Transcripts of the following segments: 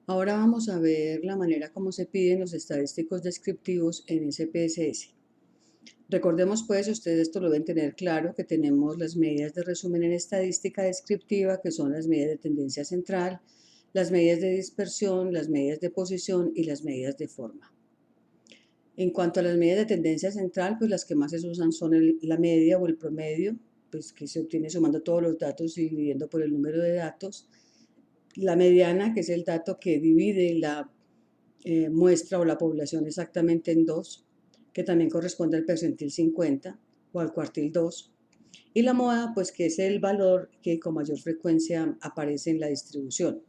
Ahora vamos a ver la manera como se piden los estadísticos descriptivos en SPSS. Recordemos pues, ustedes esto lo deben tener claro, que tenemos las medidas de resumen en estadística descriptiva, que son las medidas de tendencia central, las medidas de dispersión, las medidas de posición y las medidas de forma. En cuanto a las medidas de tendencia central, pues las que más se usan son la media o el promedio, pues que se obtiene sumando todos los datos y dividiendo por el número de datos. La mediana, que es el dato que divide la muestra o la población exactamente en dos, que también corresponde al percentil 50 o al cuartil 2. Y la moda, pues que es el valor que con mayor frecuencia aparece en la distribución.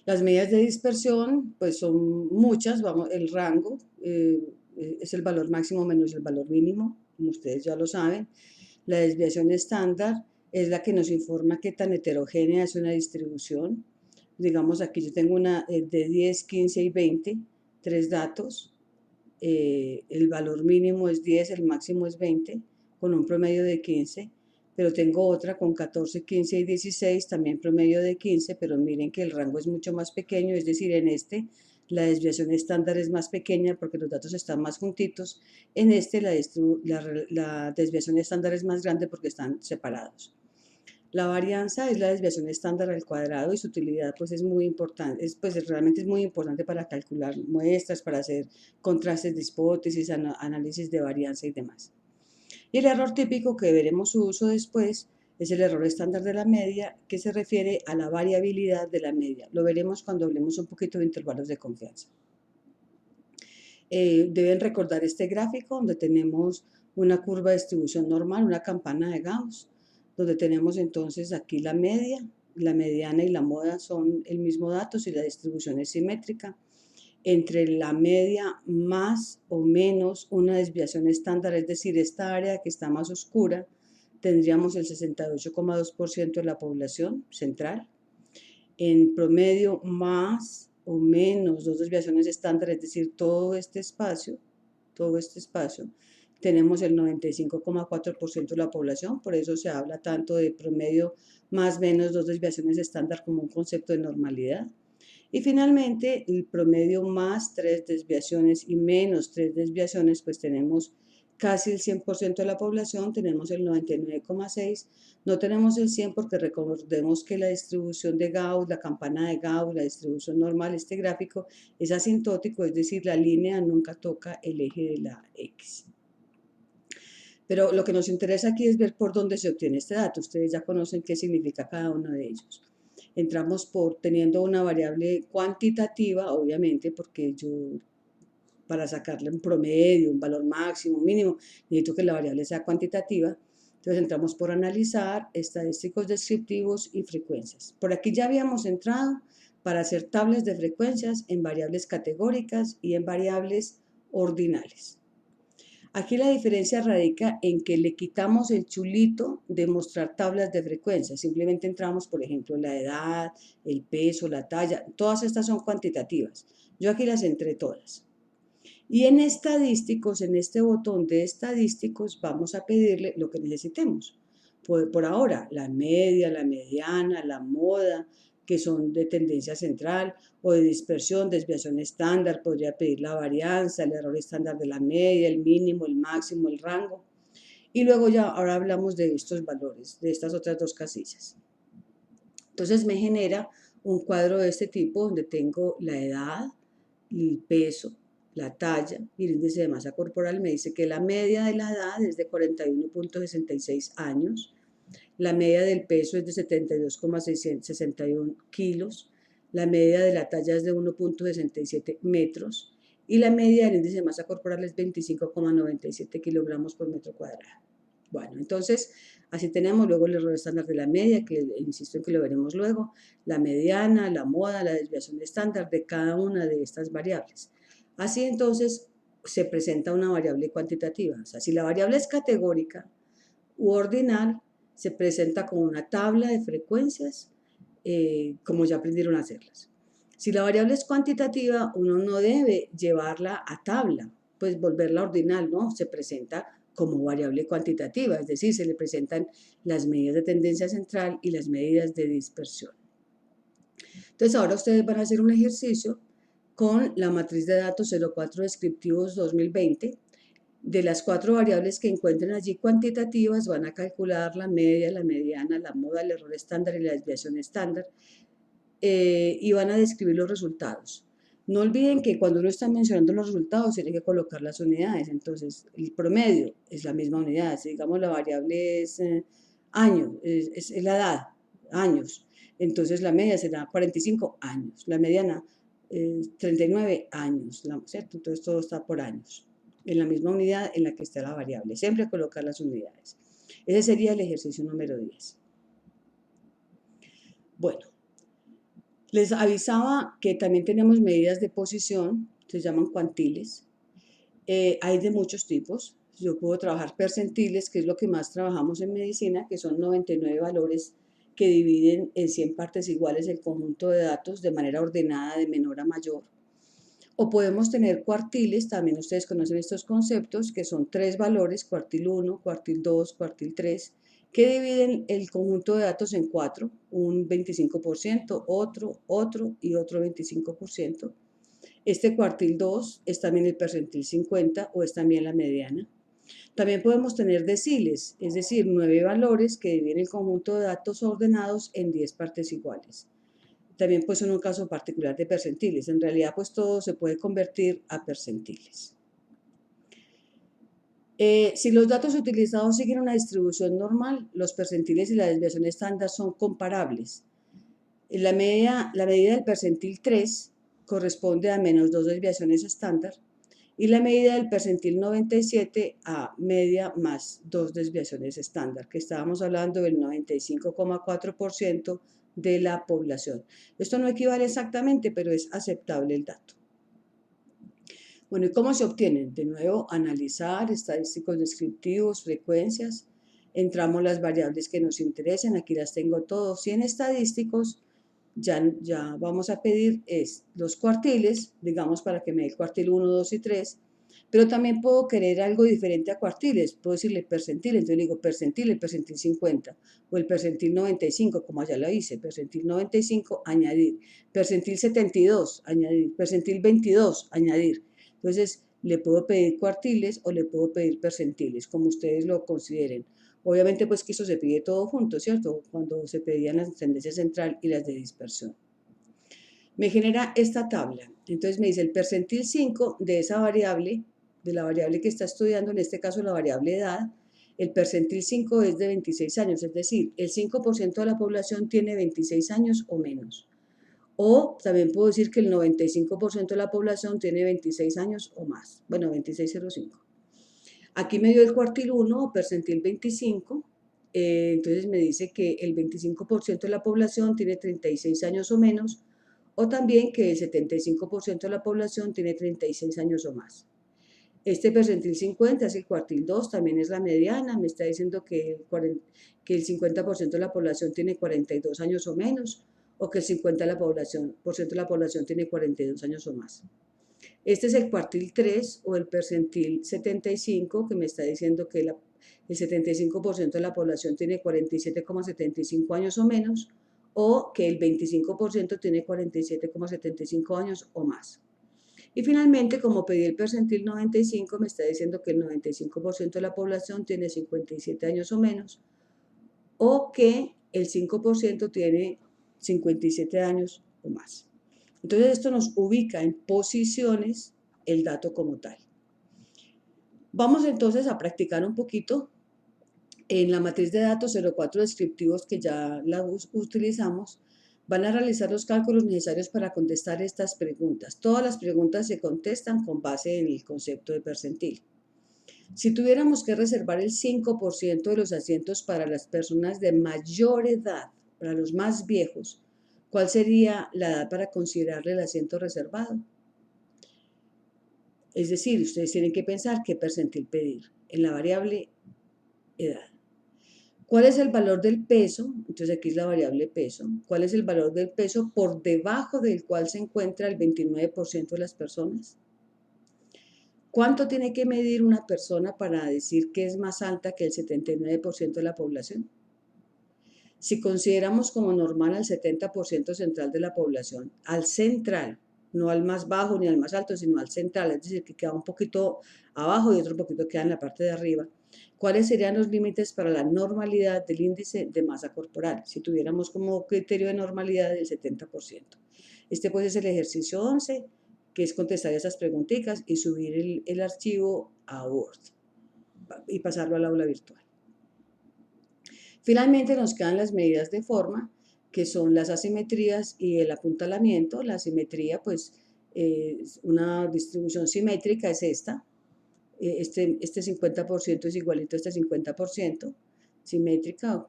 Las medidas de dispersión, pues son muchas, vamos, el rango es el valor máximo menos el valor mínimo, como ustedes ya lo saben. La desviación estándar es la que nos informa qué tan heterogénea es una distribución. Digamos, aquí yo tengo una de 10, 15 y 20, tres datos. El valor mínimo es 10, el máximo es 20, con un promedio de 15, pero tengo otra con 14, 15 y 16, también promedio de 15, pero miren que el rango es mucho más pequeño, es decir, en este la desviación estándar es más pequeña porque los datos están más juntitos, en este la desviación estándar es más grande porque están separados. La varianza es la desviación estándar al cuadrado y su utilidad pues es muy importante, realmente es muy importante para calcular muestras, para hacer contrastes de hipótesis, análisis de varianza y demás. Y el error típico que veremos su uso después es el error estándar de la media, que se refiere a la variabilidad de la media. Lo veremos cuando hablemos un poquito de intervalos de confianza. Deben recordar este gráfico donde tenemos una curva de distribución normal, una campana de Gauss, donde tenemos entonces aquí la media, la mediana y la moda son el mismo dato si la distribución es simétrica. Entre la media más o menos una desviación estándar, es decir, esta área que está más oscura, tendríamos el 68,2% de la población central. En promedio más o menos dos desviaciones estándar, es decir, todo este espacio, tenemos el 95,4% de la población, por eso se habla tanto de promedio más o menos dos desviaciones estándar como un concepto de normalidad. Y finalmente, el promedio más tres desviaciones y menos tres desviaciones, pues tenemos casi el 100% de la población, tenemos el 99,6%, no tenemos el 100% porque recordemos que la distribución de Gauss, la campana de Gauss, la distribución normal, este gráfico es asintótico, es decir, la línea nunca toca el eje de la X. Pero lo que nos interesa aquí es ver por dónde se obtiene este dato. Ustedes ya conocen qué significa cada uno de ellos. Entramos por teniendo una variable cuantitativa, obviamente, porque yo para sacarle un promedio, un valor máximo, mínimo, necesito que la variable sea cuantitativa. Entonces entramos por analizar estadísticos descriptivos y frecuencias. Por aquí ya habíamos entrado para hacer tablas de frecuencias en variables categóricas y en variables ordinales. Aquí la diferencia radica en que le quitamos el chulito de mostrar tablas de frecuencia. Simplemente entramos, por ejemplo, la edad, el peso, la talla. Todas estas son cuantitativas. Yo aquí las entré todas. Y en estadísticos, en este botón de estadísticos, vamos a pedirle lo que necesitemos. Por ahora, la media, la mediana, la moda, que son de tendencia central o de dispersión, desviación estándar, podría pedir la varianza, el error estándar de la media, el mínimo, el máximo, el rango. Y luego ya, ahora hablamos de estos valores, de estas otras dos casillas. Entonces me genera un cuadro de este tipo donde tengo la edad, el peso, la talla y el índice de masa corporal. Me dice que la media de la edad es de 41,66 años, la media del peso es de 72,61 kilos, la media de la talla es de 1,67 metros y la media del índice de masa corporal es 25,97 kilogramos por metro cuadrado. Bueno, entonces así tenemos luego el error estándar de la media, que insisto en que lo veremos luego, la mediana, la moda, la desviación estándar de cada una de estas variables. Así entonces se presenta una variable cuantitativa. O sea, si la variable es categórica u ordinal, se presenta con una tabla de frecuencias, como ya aprendieron a hacerlas. Si la variable es cuantitativa, uno no debe llevarla a tabla, pues volverla ordinal, ¿no? Se presenta como variable cuantitativa, es decir, se le presentan las medidas de tendencia central y las medidas de dispersión. Entonces ahora ustedes van a hacer un ejercicio con la matriz de datos 04 descriptivos 2020. De las 4 variables que encuentren allí cuantitativas, van a calcular la media, la mediana, la moda, el error estándar y la desviación estándar, y van a describir los resultados. No olviden que cuando uno está mencionando los resultados, tiene que colocar las unidades. Entonces, el promedio es la misma unidad. Si digamos la variable es año, es la edad, años. Entonces, la media será 45 años. La mediana, 39 años, ¿cierto? Entonces, todo está por años, en la misma unidad en la que está la variable. Siempre colocar las unidades. Ese sería el ejercicio número 10. Bueno, les avisaba que también tenemos medidas de posición, se llaman cuantiles. Hay de muchos tipos. Yo puedo trabajar percentiles, que es lo que más trabajamos en medicina, que son 99 valores que dividen en 100 partes iguales el conjunto de datos de manera ordenada de menor a mayor. O podemos tener cuartiles, también ustedes conocen estos conceptos, que son 3 valores, cuartil 1, cuartil 2, cuartil 3, que dividen el conjunto de datos en 4, un 25%, otro y otro 25%. Este cuartil 2 es también el percentil 50 o es también la mediana. También podemos tener deciles, es decir, 9 valores que dividen el conjunto de datos ordenados en 10 partes iguales. También pues son un caso particular de percentiles. En realidad pues todo se puede convertir a percentiles. Si los datos utilizados siguen una distribución normal, los percentiles y la desviación estándar son comparables. La medida del percentil 3 corresponde a menos 2 desviaciones estándar y la medida del percentil 97 a media más 2 desviaciones estándar, que estábamos hablando del 95,4% de la población. Esto no equivale exactamente, pero es aceptable el dato. Bueno, ¿y cómo se obtienen? De nuevo, analizar estadísticos descriptivos, frecuencias. Entramos las variables que nos interesen, aquí las tengo todos. Y en estadísticos ya vamos a pedir los cuartiles, digamos para que me dé el cuartil 1, 2 y 3, pero también puedo querer algo diferente a cuartiles, puedo decirle percentil, entonces digo percentil, el percentil 50, o el percentil 95, como ya lo hice, percentil 95, añadir, percentil 72, añadir, percentil 22, añadir. Entonces, le puedo pedir cuartiles o le puedo pedir percentiles, como ustedes lo consideren. Obviamente, pues que eso se pide todo junto, ¿cierto? Cuando se pedían las tendencias central y las de dispersión. Me genera esta tabla. Entonces me dice el percentil 5 de esa variable, de la variable que está estudiando, en este caso la variable edad. El percentil 5 es de 26 años, es decir, el 5% de la población tiene 26 años o menos. O también puedo decir que el 95% de la población tiene 26 años o más. Bueno, 26,05. Aquí me dio el cuartil 1 o percentil 25. Entonces me dice que el 25% de la población tiene 36 años o menos. O también que el 75% de la población tiene 36 años o más. Este percentil 50 es el cuartil 2, también es la mediana. Me está diciendo que el 50% de la población tiene 42 años o menos, o que el 50% de la población tiene 42 años o más. Este es el cuartil 3 o el percentil 75, que me está diciendo que el 75% de la población tiene 47,75 años o menos, o que el 25% tiene 47,75 años o más. Y finalmente, como pedí el percentil 95, me está diciendo que el 95% de la población tiene 57 años o menos, o que el 5% tiene 57 años o más. Entonces esto nos ubica en posiciones el dato como tal. Vamos entonces a practicar un poquito en la matriz de datos 04 descriptivos que ya la utilizamos. Van a realizar los cálculos necesarios para contestar estas preguntas. Todas las preguntas se contestan con base en el concepto de percentil. Si tuviéramos que reservar el 5% de los asientos para las personas de mayor edad, para los más viejos, ¿cuál sería la edad para considerarle el asiento reservado? Es decir, ustedes tienen que pensar qué percentil pedir en la variable edad. ¿Cuál es el valor del peso? Entonces aquí es la variable peso. ¿Cuál es el valor del peso por debajo del cual se encuentra el 29% de las personas? ¿Cuánto tiene que medir una persona para decir que es más alta que el 79% de la población? Si consideramos como normal al 70% central de la población, al central, no al más bajo ni al más alto, sino al central, es decir, que queda un poquito abajo y otro poquito queda en la parte de arriba, ¿cuáles serían los límites para la normalidad del índice de masa corporal? Si tuviéramos como criterio de normalidad el 70%. Este pues es el ejercicio 11, que es contestar esas preguntitas y subir el archivo a Word y pasarlo al aula virtual. Finalmente nos quedan las medidas de forma, que son las asimetrías y el apuntalamiento. La asimetría, pues, una distribución simétrica es esta. Este 50% es igualito a este 50%, simétrica.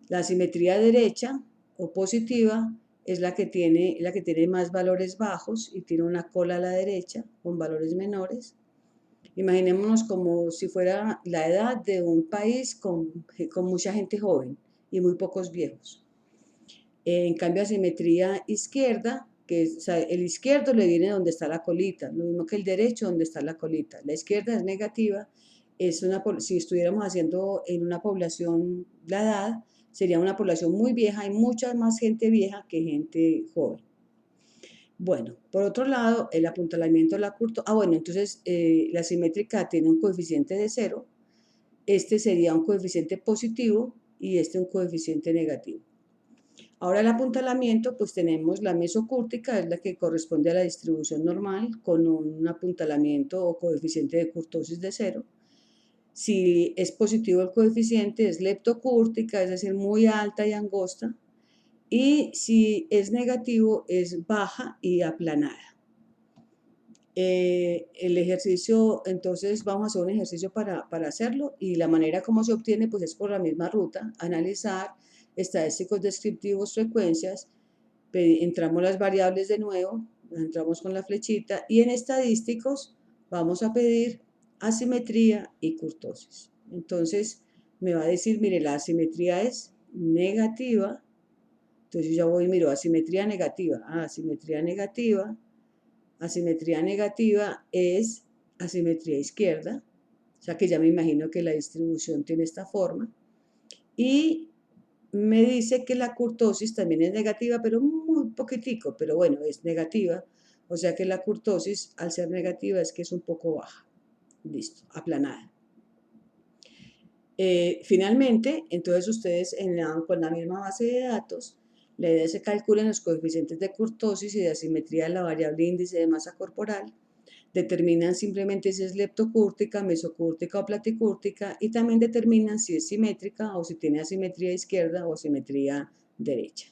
La asimetría derecha o positiva es la que tiene más valores bajos y tiene una cola a la derecha con valores menores. Imaginémonos como si fuera la edad de un país con mucha gente joven y muy pocos viejos. En cambio, asimetría izquierda, que es, o sea, el izquierdo le viene donde está la colita, lo mismo que el derecho donde está la colita. La izquierda es negativa, si estuviéramos haciendo en una población la edad, sería una población muy vieja, hay mucha más gente vieja que gente joven. Bueno, por otro lado, el apuntalamiento de la curva, bueno, entonces la simétrica tiene un coeficiente de 0, este sería un coeficiente positivo y este un coeficiente negativo. Ahora el apuntalamiento, pues tenemos la mesocúrtica, es la que corresponde a la distribución normal, con un apuntalamiento o coeficiente de curtosis de 0. Si es positivo el coeficiente, es leptocúrtica, es decir, muy alta y angosta, y si es negativo es baja y aplanada. El ejercicio, entonces vamos a hacer un ejercicio para hacerlo y la manera como se obtiene pues es por la misma ruta, analizar estadísticos descriptivos, frecuencias, entramos las variables de nuevo, entramos con la flechita y en estadísticos vamos a pedir asimetría y kurtosis. Entonces me va a decir, mire, la asimetría es negativa. Entonces yo ya voy y miro asimetría negativa. Asimetría negativa. Asimetría negativa es asimetría izquierda. O sea que ya me imagino que la distribución tiene esta forma. Y me dice que la kurtosis también es negativa, pero muy poquitico, pero bueno, es negativa. O sea que la kurtosis, al ser negativa, es que es un poco baja. Listo, aplanada. Finalmente, entonces ustedes con la misma base de datos, la idea es que se calculen los coeficientes de kurtosis y de asimetría de la variable índice de masa corporal, determinan simplemente si es leptocúrtica, mesocúrtica o platicúrtica y también determinan si es simétrica o si tiene asimetría izquierda o asimetría derecha.